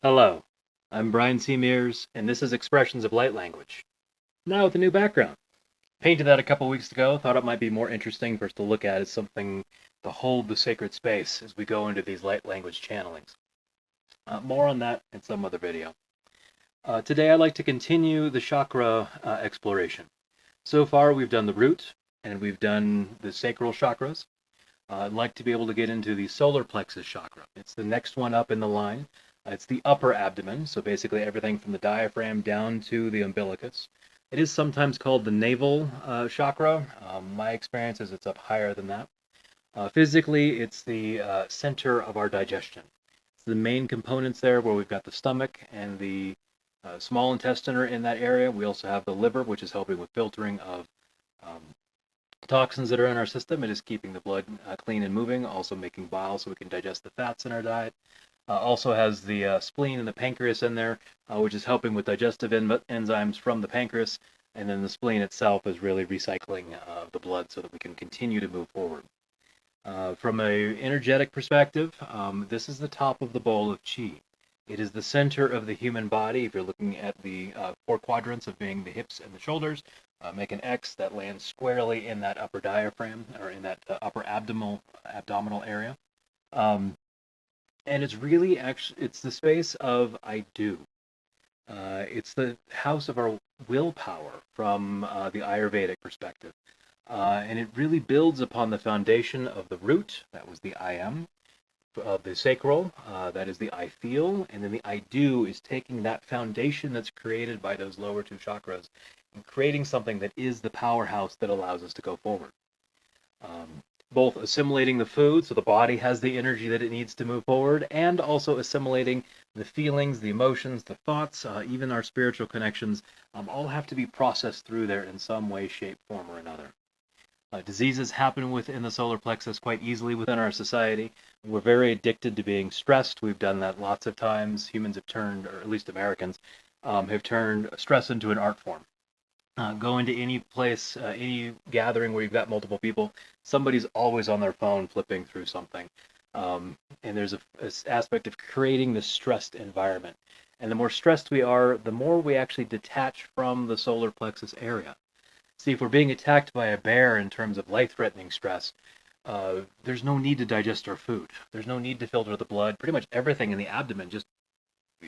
Hello, I'm Brian C. Mears, and this is Expressions of Light Language. Now with a new background. Painted that a couple weeks ago, thought it might be more interesting for us to look at as something to hold the sacred space as we go into these light language channelings. More on that in some other video. Today I'd like to continue the chakra exploration. So far we've done the root, and we've done the sacral chakras. I'd like to be able to get into the Solar Plexus Chakra. It's the next one up in the line. It's the upper abdomen, so basically everything from the diaphragm down to the umbilicus. It is sometimes called the navel chakra. My experience is it's up higher than that. Physically, it's the center of our digestion. It's the main components there where we've got the stomach and the small intestine are in that area. We also have the liver, which is helping with filtering of toxins that are in our system. It is keeping the blood clean and moving, also making bile so we can digest the fats in our diet. Also has the spleen and the pancreas in there, which is helping with digestive enzymes from the pancreas, and then the spleen itself is really recycling the blood so that we can continue to move forward. From an energetic perspective, this is the top of the bowl of chi. It is the center of the human body. If you're looking at the four quadrants of being the hips and the shoulders, make an X that lands squarely in that upper diaphragm, or in that upper abdominal area. And it's really it's the space of I do. It's the house of our willpower from the Ayurvedic perspective. And it really builds upon the foundation of the root, that was the I am, of the sacral, that is the I feel, and then the I do is taking that foundation that's created by those lower two chakras and creating something that is the powerhouse that allows us to go forward. Both assimilating the food, so the body has the energy that it needs to move forward, and also assimilating the feelings, the emotions, the thoughts, even our spiritual connections, all have to be processed through there in some way, shape, form, or another. Diseases happen within the solar plexus quite easily within our society. We're very addicted to being stressed. We've done that lots of times. Humans have turned, or at least Americans, have turned stress into an art form. Go into any place, any gathering where you've got multiple people, somebody's always on their phone flipping through something. And there's an aspect of creating this stressed environment. And the more stressed we are, the more we actually detach from the solar plexus area. See, if we're being attacked by a bear in terms of life-threatening stress, there's no need to digest our food. There's no need to filter the blood. Pretty much everything in the abdomen just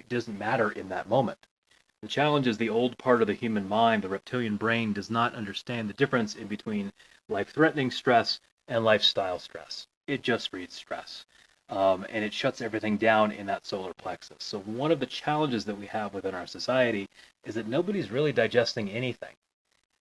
doesn't matter in that moment. The challenge is the old part of the human mind, the reptilian brain, does not understand the difference in between life-threatening stress and lifestyle stress. It just reads stress. And it shuts everything down in that solar plexus. So one of the challenges that we have within our society is that nobody's really digesting anything.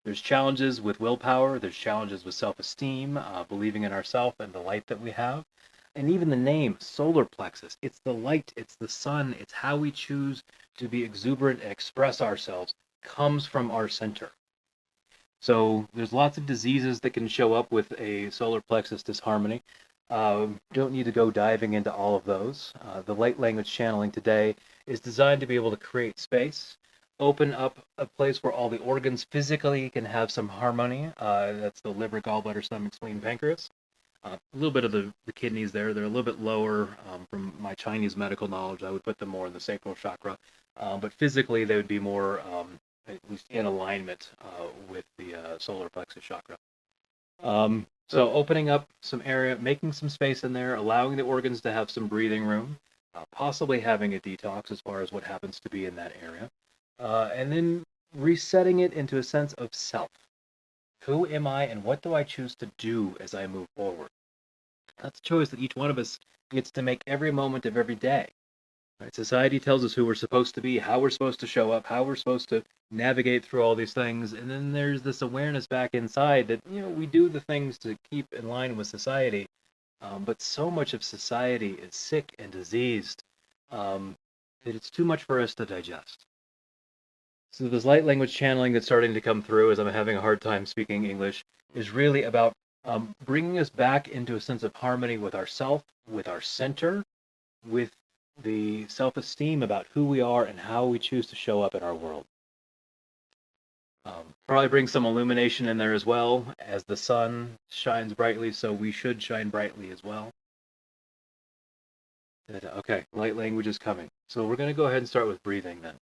There's challenges with willpower, there's challenges with self-esteem, believing in ourselves and the light that we have. And even the name, solar plexus, it's the light, it's the sun, it's how we choose to be exuberant and express ourselves, comes from our center. So there's lots of diseases that can show up with a solar plexus disharmony. Don't need to go diving into all of those. The light language channeling today is designed to be able to create space, open up a place where all the organs physically can have some harmony. That's the liver, gallbladder, stomach, spleen, pancreas. A little bit of the kidneys there. They're a little bit lower from my Chinese medical knowledge. I would put them more in the sacral chakra. But physically, they would be more, at least in alignment with the solar plexus chakra. So opening up some area, making some space in there, allowing the organs to have some breathing room, possibly having a detox as far as what happens to be in that area. And then resetting it into a sense of self. Who am I and what do I choose to do as I move forward? That's a choice that each one of us gets to make every moment of every day. Right? Society tells us who we're supposed to be, how we're supposed to show up, how we're supposed to navigate through all these things. And then there's this awareness back inside that, we do the things to keep in line with society. But so much of society is sick and diseased that it's too much for us to digest. So this light language channeling that's starting to come through as I'm having a hard time speaking English is really about bringing us back into a sense of harmony with ourself, with our center, with the self-esteem about who we are and how we choose to show up in our world. Probably bring some illumination in there as well, as the sun shines brightly, so we should shine brightly as well. Okay, light language is coming. So we're going to go ahead and start with breathing then.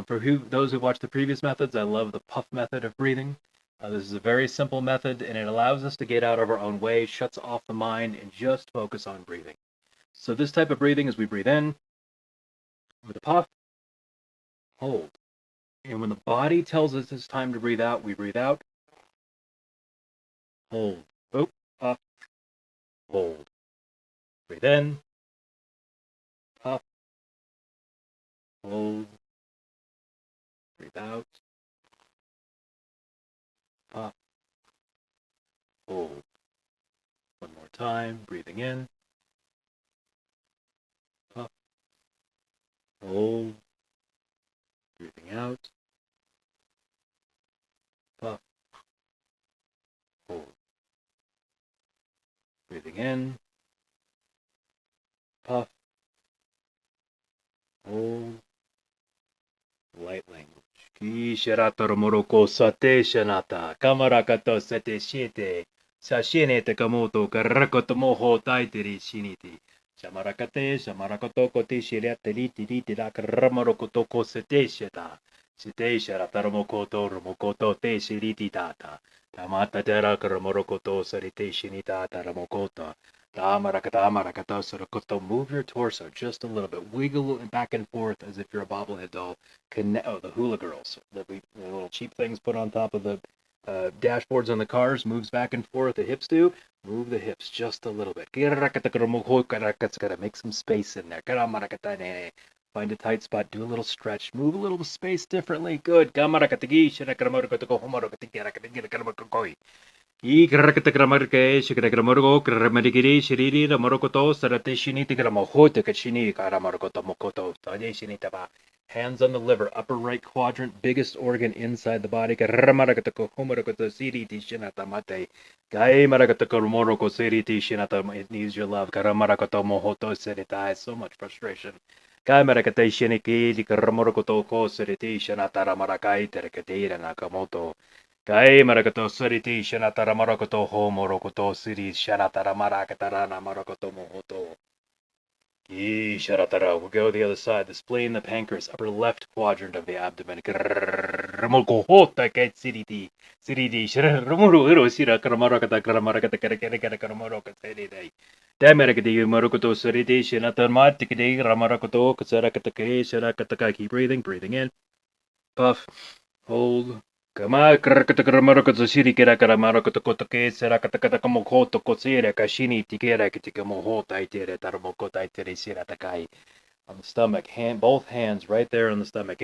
For those who watched the previous methods, I love the puff method of breathing. This is a very simple method, and it allows us to get out of our own way, shuts off the mind, and just focus on breathing. So this type of breathing is we breathe in with a puff, hold. And when the body tells us it's time to breathe out, we breathe out, hold. Oh, puff, hold. Breathe in, puff, hold. Breathe out, puff, hold. One more time, breathing in, puff, hold. Breathing out, puff, hold. Breathing in, puff, hold. Light language. Ki shirata moroko sate shanata. Kamarakato sate shite. Sashinete kamoto karakoto moho taiteri shiniti. Shamarakate, shamarakoto kote shirate liti liti la karamorokoto kosete sheta. Shite sharata romokoto romokoto te shiriti tata. Tamata tera karamorokoto sarite shinita taramokota. Move your torso just a little bit. Wiggle back and forth as if you're a bobblehead doll. The hula girls, the little cheap things put on top of the dashboards on the cars, moves back and forth. The hips do. Move the hips just a little bit. Gotta make some space in there. Find a tight spot. Do a little stretch. Move a little space differently. Good. I karakata gramarke, shikramorgo, gramarigiri, shiriri, the morokoto, sarate shiniti gramohote, kachini, karamargoto mokoto, tade shinitaba. Hands on the liver, upper right quadrant, biggest organ inside the body. Karamaragata homorokoto siriti shinata mate. Gai maragata koromoroko siriti shinata. It needs your love. Karamarakoto mohoto serita. So much frustration. Gai maragata shiniki, karamorokoto ko siriti shinata ramarakai, terekatira nakamoto. Kai marakato suriti shanatara marakoto ho morokoto siri shanatara marakatara namarokoto mohoto. Ki sharatara. We'll go the other side. The spleen, the pancreas, upper left quadrant of the abdomen. Ramoko hota ket siriti. Siriti sharamuru hiro sira karamarakata karamarakata karakara karamoroka siriti. Damarakati morokoto suriti shanatama tikidi ramarakoto kasarakata kiri sharakataka. Keep breathing, breathing in. Puff. Hold. Kama karakatakaramarakoto shiri kerakaramarokotokotake serakatakatakamoko kosira kashini tikera kitikamoho taitere taramoko taitere shiratakai. On the stomach, both hands right there on the stomach.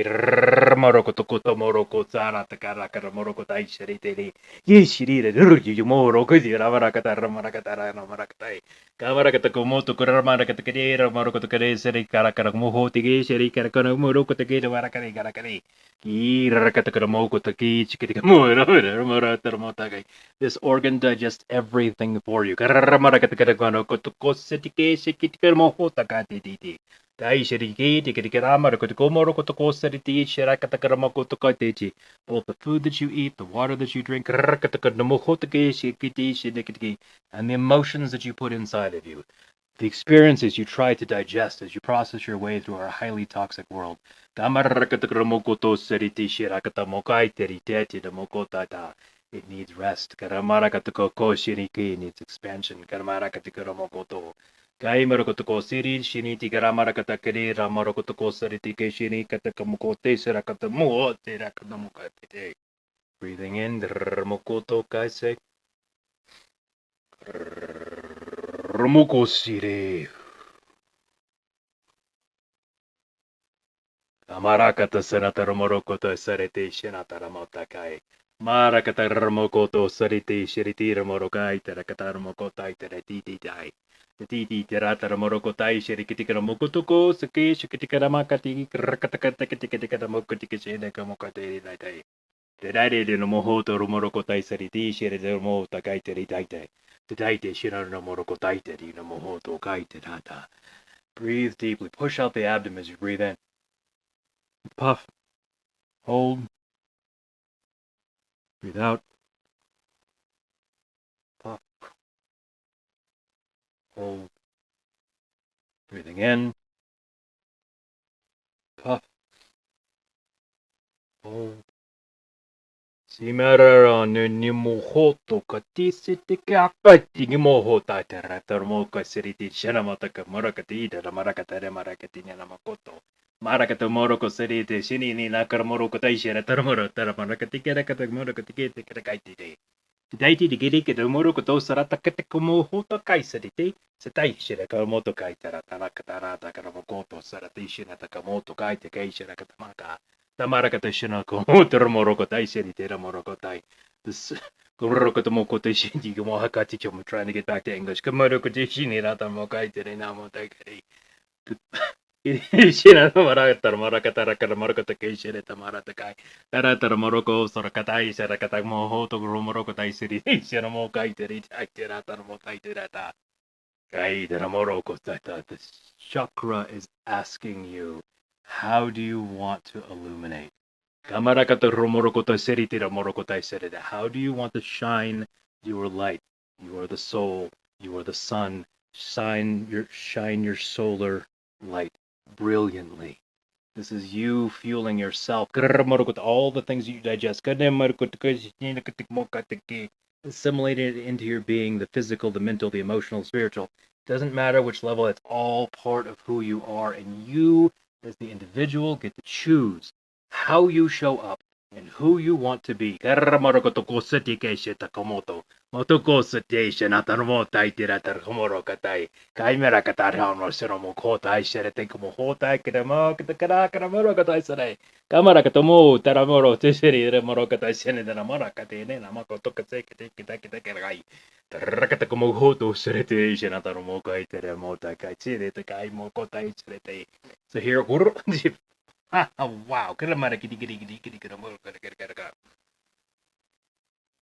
This organ digests everything for you. Both the food that you eat, the water that you drink, and the emotions that you put inside of you, the experiences you try to digest as you process your way through our highly toxic world. It needs rest. It needs expansion. Kai marokotoko siri shiniti garamarakata kere ramarokotoko sariti ke shini katakamukote sirakatamuote rakatamukate. Breathing in, mokoto kaise. Ramoko siri. Amarakata sanata ramorokota sarete shinata ramotakai. Marakata ramokoto sariti shiriti ramorokai terakata ramokota tereti dai. Titi tirata ramorokotai shirikitikara mokotoko sake shikitikara makati krakatakatakatikitikara mokotiki shedakamokatai daitai. Tedai no mohoto rumorokotai sariti shiramo takaiteri daitai. Tadaite shirano morokotai teri no mohoto kaite data. Breathe deeply. Push out the abdomen as you breathe in. Puff. Hold. Breathe out. Puff. Hold. Breathing in. Puff. Hold. Simarara ni mohoto katisiti kakati ni mohota terata moka seriti shanamata marakati da marakata marakati na makoto. Marakata moroko seriti shini ni nakar moroko taishera termoro tera marakati kera kata morokati kete kera kaiti. Daiti di giri ke moroko to sarata kete como hoto kai seriti. Setai shira karamoto kai tera tarakata karamokoto sarati shina takamoto kai te kai shira katamaka. Tamarakata shina komotor morokotai seritera morokotai. This Kurokotomoko Shindi Mohakati. I'm trying to get back to English. Kamorokote Shinirata Mokai Terenamo Takari. Shina Marata Marakatara Karamarokotake Shereta Maratakai. Tarata Moroko Sorakatai Serakatak Mohoto Romorokotai Siri Sheramokai Terita Mokai Terata. Kai Teramoroko Tata. This chakra is asking you, how do you want to illuminate? How do you want to shine your light? You are the soul. You are the sun. Shine your solar light brilliantly. This is you fueling yourself. All the things you digest. Assimilate it into your being, the physical, the mental, the emotional, spiritual. It doesn't matter which level, it's all part of who you are. And you, as the individual, get to choose how you show up and who you want to be. Kaimera katarano seromo kota sherete como hota kremo karamoro kata sere. Kamara katomo taramoro teseri remoro kata sene de namara katene namako tokate kita kerai. Rakata como hoto serete shenataromo kai teremota kai sere te kai mokota serete. So here wow, karamara kiti karamoro kata.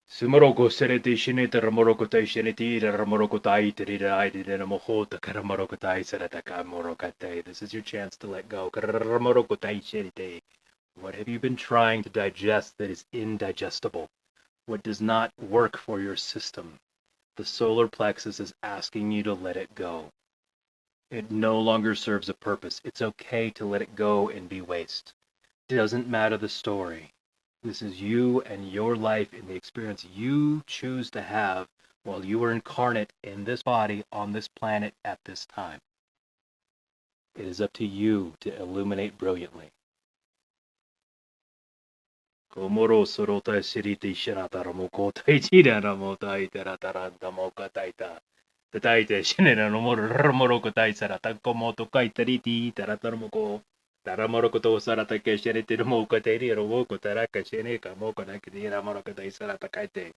Sumaroko sereti shinita ramorokotai shiniti ramorokotai tirida mohota karamorokotai seretaka morokate. This is your chance to let go. Karamorokotai shinite. What have you been trying to digest that is indigestible? What does not work for your system? The solar plexus is asking you to let it go. It no longer serves a purpose. It's okay to let it go and be waste. It doesn't matter the story. This is you and your life and the experience you choose to have while you are incarnate in this body on this planet at this time. It is up to you to illuminate brilliantly. Komoro sorota shiriti shinatara mokotai chirara motai terataranta mokataita. Tataite shinera no mororokotai sarata komoto kaitariti teratarmoko. Taramorokoto sarata kesherete mokateri roboko taraka sheneka mokonakira morokotai sarata kaite.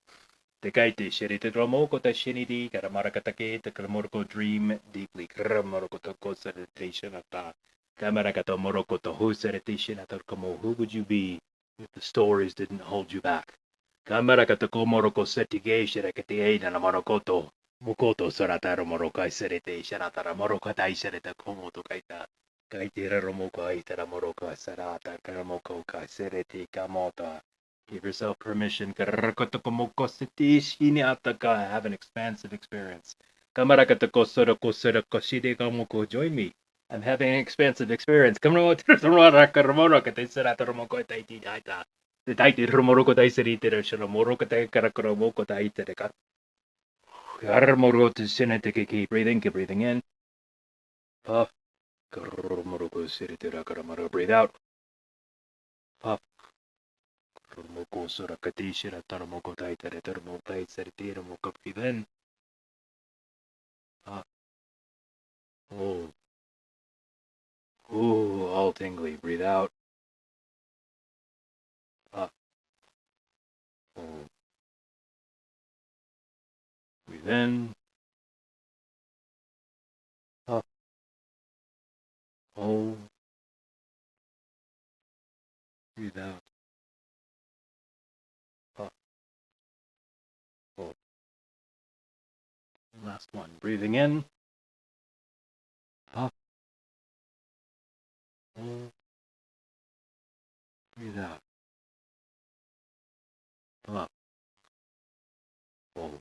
Tekaite sherite romokota shinidi karamarakatake takamoroko dream deeply. Karamorokoto kosaritation ata. Kamarakato morokoto husaritation atarkomo. Who would you be if the stories didn't hold you back? Kamarakato komoroko setige shirakate na morokoto. Mukoto sarataro morokai serete sharatara morokatai serete komoto kaita. Kaitira romoko aitara moroka sarata karamoko ka serete kamota. Give yourself permission. Karakoto komoko seti shiniataka. Have an expansive experience. Kamarakatoko soroko soroko shide kamoko. Join me. I'm having an expansive experience. Come on, karamorokate serata romoko taiti daita. The taiti romoroko tai serite shoromoroko tai karakoromoko taite ka. Keep breathing in. Puff. Breathe out. Puff. Breathe in. Puff. Hold. Ooh, all tingly. Breathe out. Puff. Hold. Breathe in. Puff. Hold. Breathe out. Puff. Hold. Last one. Breathing in. Puff. Hold. Breathe out. Puff. full.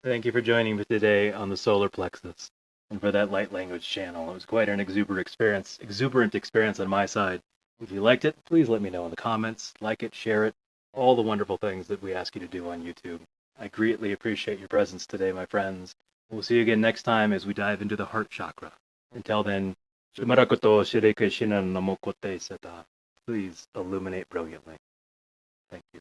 Thank you for joining me today on the Solar Plexus and for that light language channel. It was quite an exuberant experience on my side. If you liked it, please let me know in the comments, like it, share it, all the wonderful things that we ask you to do on YouTube. I greatly appreciate your presence today, my friends. We'll see you again next time as we dive into the heart chakra. Until then, Shumarakoto Shireke Shinan Namokote Seta. Please illuminate brilliantly. Thank you.